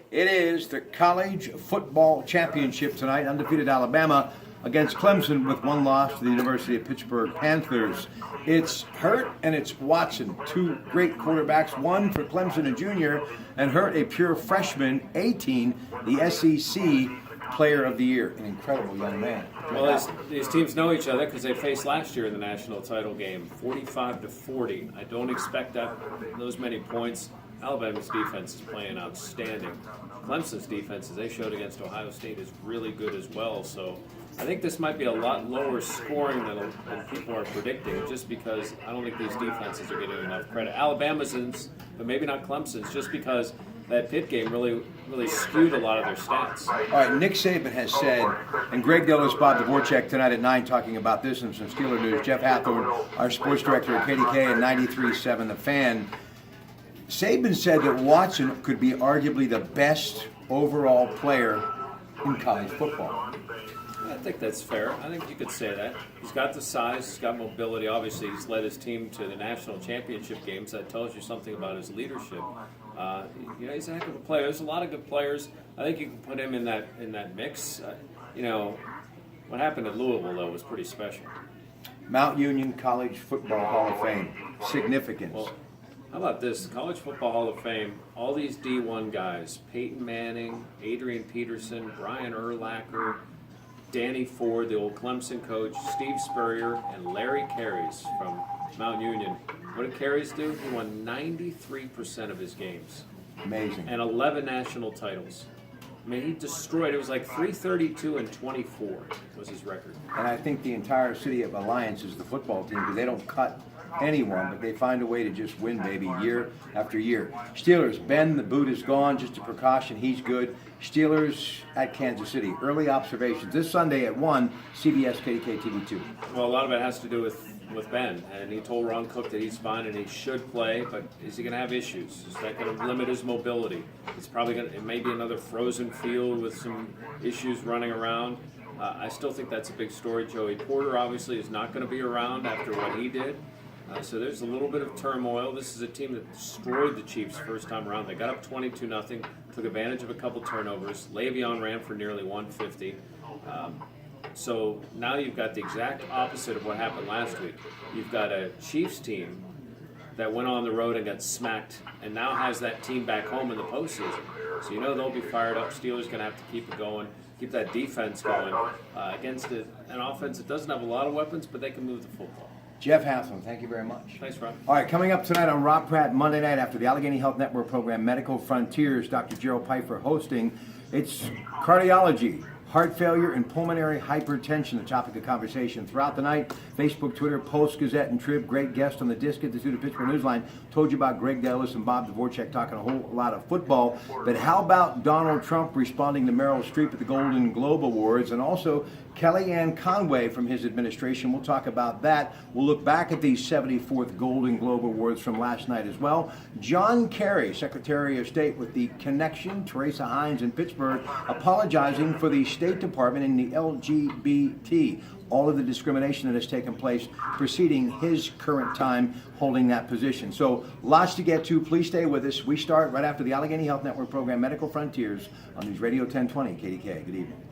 It is the college football championship tonight. Undefeated Alabama against Clemson with one loss to the University of Pittsburgh Panthers. It's Hurt and it's Watson, two great quarterbacks, one for Clemson, a junior, and Hurt, a pure freshman, 18, the SEC Player of the Year. An incredible young man. Well, these teams know each other because they faced last year in the national title game, 45-40. I don't expect those many points. Alabama's defense is playing outstanding. Clemson's defense, as they showed against Ohio State, is really good as well. So I think this might be a lot lower scoring than people are predicting, just because I don't think these defenses are getting enough credit. Alabama's, but maybe not Clemson's, just because that Pitt game really skewed a lot of their stats. All right, Nick Saban has said, and Greg Dillis, Bob Dvorak tonight at 9 talking about this and some Steeler news. Jeff Hathorn, our sports director at Kdka and 93.7 The Fan. Saban said that Watson could be arguably the best overall player in college football. I think that's fair. I think you could say that. He's got the size, he's got mobility. Obviously, he's led his team to the national championship games. That tells you something about his leadership. He's a heck of a player. There's a lot of good players. I think you can put him in that mix. What happened at Louisville, though, was pretty special. Mount Union College Football Hall of Fame. Significance. Well, how about this? College Football Hall of Fame, all these D1 guys, Peyton Manning, Adrian Peterson, Brian Urlacher, Danny Ford, the old Clemson coach, Steve Spurrier, and Larry Carries from Mount Union. What did Carries do? He won 93% of his games. Amazing. And 11 national titles. I mean, he destroyed. It was like 332-24 was his record. And I think the entire city of Alliance is the football team, because they don't cut anyone, but they find a way to just win, baby, year after year. Steelers, Ben, the boot is gone, just a precaution, he's good. Steelers at Kansas City. Early observations this Sunday at 1, CBS KDK TV2. Well, a lot of it has to do with Ben, and he told Ron Cook that he's fine and he should play, but is he going to have issues? Is that going to limit his mobility? It may be another frozen field with some issues running around. I still think that's a big story. Joey Porter obviously is not going to be around after what he did. So there's a little bit of turmoil. This is a team that destroyed the Chiefs first time around. They got up 22-0, took advantage of a couple turnovers. Le'Veon ran for nearly 150. So now you've got the exact opposite of what happened last week. You've got a Chiefs team that went on the road and got smacked and now has that team back home in the postseason. So you know they'll be fired up. Steelers going to have to keep it going, keep that defense going against an offense that doesn't have a lot of weapons, but they can move the football. Jeff Hathorn, thank you very much. Thanks, Rob. All right, coming up tonight on Rob Pratte, Monday night after the Allegheny Health Network program, Medical Frontiers, Dr. Gerald Pfeiffer hosting. It's cardiology, heart failure, and pulmonary hypertension, the topic of conversation throughout the night. Facebook, Twitter, Post, Gazette, and Trib. Great guest on the Disc Institute of Pittsburgh Newsline. Told you about Greg Dillis and Bob Dvorak talking a whole lot of football. But how about Donald Trump responding to Meryl Streep at the Golden Globe Awards, and also Kellyanne Conway from his administration? We'll talk about that. We'll look back at the 74th Golden Globe Awards from last night as well. John Kerry, Secretary of State with the connection, Teresa Hines in Pittsburgh, apologizing for the State Department and the LGBT, all of the discrimination that has taken place preceding his current time holding that position. So lots to get to. Please stay with us. We start right after the Allegheny Health Network program, Medical Frontiers, on News Radio 1020 KDK. Good evening.